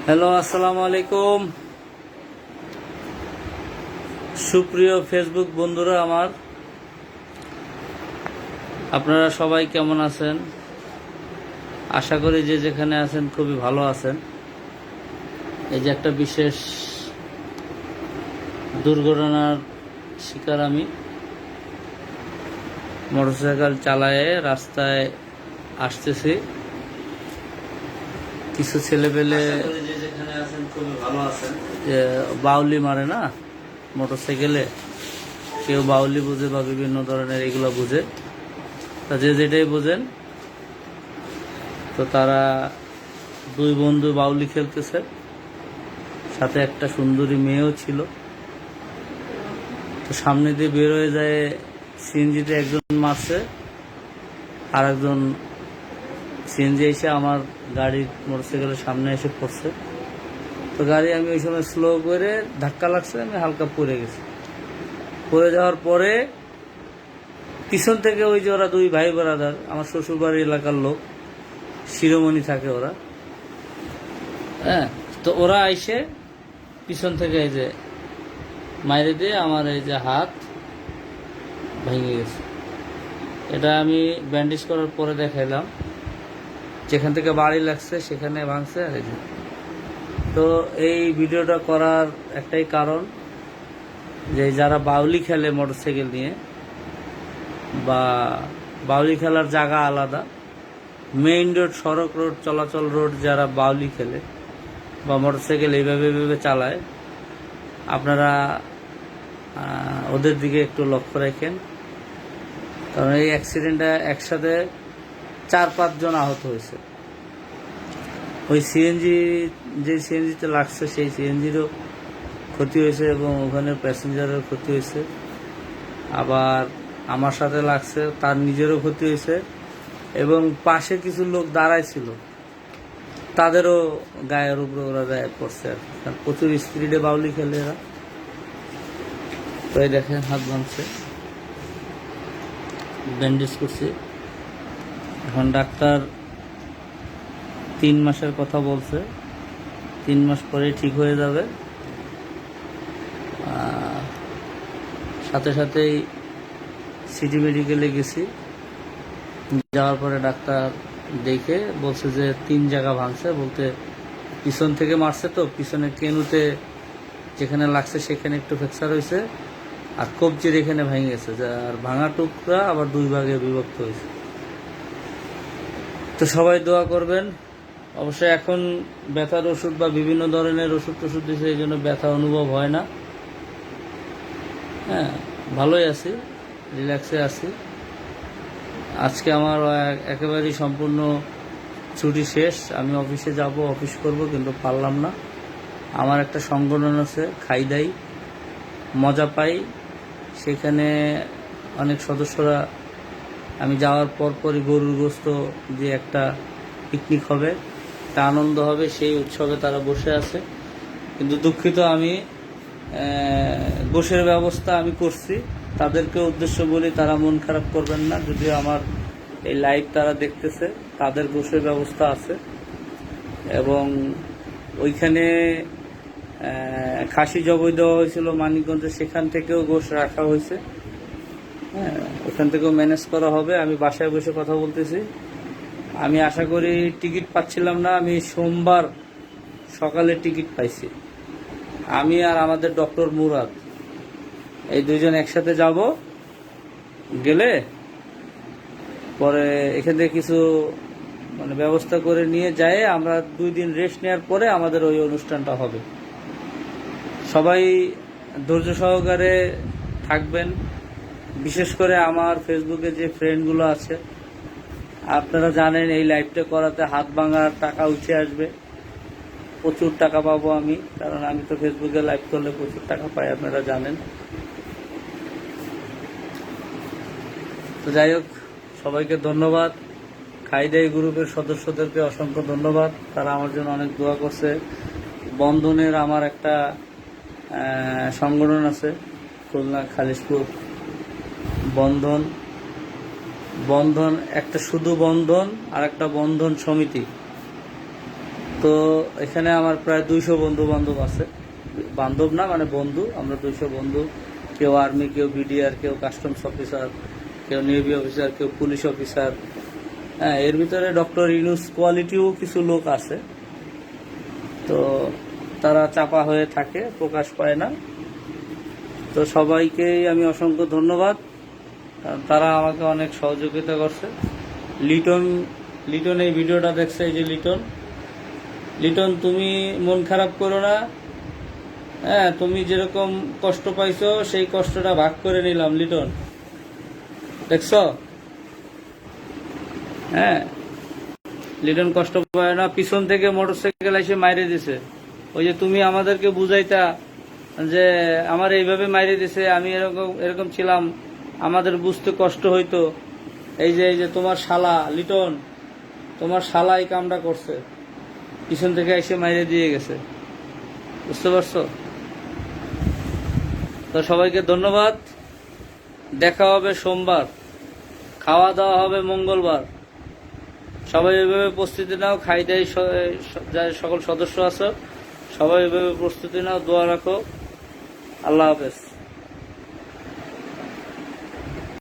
Hello, আসসালামু আলাইকুম। সুপ্রিয় ফেসবুক বন্ধুরা আমার, আপনারা সবাই কেমন আছেন? আশা করি যে যেখানে আছেন খুবই ভালো আছেন। এই যে একটা বিশেষ দুর্ঘটনার শিকার আমি। মোটরসাইকেল চালায়ে রাস্তায় আসতেছি, কিছু ছেলেপেলে যে যেখানে আছেন খুবই ভালো আছেন, যে বাউলি মারে না মোটরসাইকেলে, কেউ বাউলি বুঝে বা বিভিন্ন ধরনের এগুলো বুঝে, তা যে যেটাই বোঝেন, তো তারা দুই বন্ধু বাউলি খেলতেছে, সাথে একটা সুন্দরী মেয়েও ছিল। তো সামনে দিয়ে বের হয়ে যায়, সিএনজিতে একজন মারছে, আর একজন সিএনজি এসে আমার গাড়ির মোটরসাইকেলের সামনে এসে পড়ছে। তো গাড়ি আমি ওই সময় স্লো করে ধাক্কা লাগছে, আমি হালকা পড়ে গেছি। পড়ে যাওয়ার পরে পিছন থেকে ওই যে ওরা দুই ভাই ব্রাদার, আমার শ্বশুরবাড়ি এলাকার লোক, শিরোমণি থাকে ওরা, হ্যাঁ, তো ওরা আইসে পিছন থেকে এই যে মাইরে দিয়ে আমার এই যে হাত ভেঙে গেছে। এটা আমি ব্যান্ডেজ করার পরে দেখাইলাম, যেখান থেকে বাড়ি লাগছে সেখানে ভাঙছে। আর এই যে, তো এই ভিডিওটা করার একটাই কারণ, যে যারা বাউলি খেলে মোটরসাইকেল নিয়ে, বা বাউলি খেলার জায়গা আলাদা, মেইন রোড, সড়ক রোড, চলাচল রোড, যারা বাউলি খেলে বা মোটরসাইকেল এইভাবে চালায়, আপনারা ওদের দিকে একটু লক্ষ্য রাখেন। কারণ এই অ্যাক্সিডেন্টে একসাথে 4-5 জন আহত হয়েছে। ওই সিএনজি, যে সিএনজিতে লাগছে সেই সিএনজিরও ক্ষতি হয়েছে এবং ওখানে প্যাসেঞ্জারের ক্ষতি হয়েছে। আবার আমার সাথে লাগছে, তার নিজেরও ক্ষতি হয়েছে, এবং পাশে কিছু লোক দাঁড়াইছিল, তাদেরও গায়ের উপরে ওরা গায়ে পড়ছে। আর প্রচুর স্পিডে বাউলি খেলে এরা। তো এই দেখেন হাত ভাঙছে, ব্যান্ডেজ করছে। এখন ডাক্তার 3 মাসের কথা বলছে, 3 মাস পরে ঠিক হয়ে যাবে। সাথে সাথেই সিটি মেডিকেলে গেছি, যাওয়ার পরে ডাক্তার দেখে বলছে যে 3 জায়গা ভাঙছে, বলতে পিছন থেকে মারছে, তো পিছনে কেনুতে যেখানে লাগছে সেখানে একটু ফ্র্যাকচার হয়েছে, আর কবজির এখানে ভেঙে গেছে, আর ভাঙা টুকরা আবার 2 ভাগে বিভক্ত হয়েছে। তো সবাই দোয়া করবেন। অবশ্যই এখন ব্যথার ওষুধ বা বিভিন্ন ধরনের ওষুধ দিচ্ছে, এই জন্য ব্যথা অনুভব হয় না। হ্যাঁ, ভালোই আছি, রিল্যাক্সে আছি। আজকে আমার একেবারেই সম্পূর্ণ ছুটি শেষ। আমি অফিসে যাব, অফিস করব, কিন্তু পারলাম না। আমার একটা সংগঠন আছে, খাইদাই মজা পাই, সেখানে অনেক সদস্যরা, আমি যাওয়ার পরপরই গরুর গোস্ত যে একটা পিকনিক হবে, তা আনন্দ হবে, সেই উৎসবে তারা বসে আছে। কিন্তু দুঃখিত, আমি গোশের ব্যবস্থা আমি করছি, তাদেরকে উদ্দেশ্য বলি, তারা মন খারাপ করবেন না। যদিও আমার এই লাইভ তারা দেখতেছে, তাদের গোশের ব্যবস্থা আছে, এবং ওইখানে খাসি জবাই দেওয়া হয়েছিল মানিকগঞ্জে, সেখান থেকেও গোশ রাখা হয়েছে। হ্যাঁ, ওখান থেকেও ম্যানেজ করা হবে। আমি বাসায় বসে কথা বলতেছি। আমি আশা করি, টিকিট পাচ্ছিলাম না, আমি সোমবার সকালে টিকিট পাইছি। আমি আর আমাদের ডক্টর মুরাদ, এই দুইজন একসাথে যাব, গেলে পরে এখান থেকে কিছু ব্যবস্থা করে নিয়ে যায়, আমরা 2 দিন রেস্ট নেওয়ার পরে আমাদের ওই অনুষ্ঠানটা হবে। সবাই ধৈর্য সহকারে থাকবেন। বিশেষ করে আমার ফেসবুকে যে ফ্রেন্ডগুলো আছে, আপনারা জানেন এই লাইভটা করাতে হাত ভাঙার টাকা উঠে আসবে, প্রচুর টাকা পাবো আমি, কারণ আমি তো ফেসবুকে লাইভ করলে প্রচুর টাকা পাই, আপনারা জানেন। তো যাই হোক, সবাইকে ধন্যবাদ। খাইদাই গ্রুপের সদস্যদেরকে অসংখ্য ধন্যবাদ, তারা আমার জন্য অনেক দোয়া করছে। বন্ধনের আমার একটা সংগঠন আছে, খুলনা খালিশপুর বন্ধন, একটা শুধু বন্ধন আর একটা বন্ধন সমিতি, তো এখানে আমার প্রায় 200 বন্ধু বান্ধব আছে, বান্ধব না মানে বন্ধু, আমরা 200 বন্ধু, কেউ আর্মি, কেউ বিডিআর, কেউ কাস্টমস অফিসার, কেউ নেভি অফিসার, কেউ পুলিশ অফিসার। হ্যাঁ, এর ভিতরে ডক্টর ইউনূস কোয়ালিটিও কিছু লোক আছে, তো তারা চাপা হয়ে থাকে, প্রকাশ পায় না। তো সবাইকেই আমি অসংখ্য ধন্যবাদ, কারণ তারা আমাকে অনেক সহযোগিতা করছে। লিটন এই ভিডিওটা দেখছে, এই যে লিটন তুমি মন খারাপ করো না। হ্যাঁ, তুমি যেরকম কষ্ট পাইছো সেই কষ্টটা ভাগ করে নিলাম লিটন, দেখছো? হ্যাঁ, লিটন কষ্ট পায় না, পিছন থেকে মোটরসাইকেল এসে মাইরে দিছে। ওই যে তুমি আমাদেরকে বুঝাইতা যে আমার এইভাবে মাইরে দিছে, আমি এরকম এরকম ছিলাম, আমাদের বুঝতে কষ্ট হইতো। এই যে তোমার শালা লিটন, তোমার শালা এই কামটা করছে, পিছন থেকে এসে মাইরে দিয়ে গেছে, বুঝতে পারছো? তো সবাইকে ধন্যবাদ, দেখা হবে সোমবার, খাওয়া দাওয়া হবে মঙ্গলবার। সবাই এভাবে প্রস্তুতি নাও, খাই দেয় সকল সদস্য আছো, সবাই এভাবে প্রস্তুতি নাও, দোয়া রাখো। আল্লাহ হাফেজ।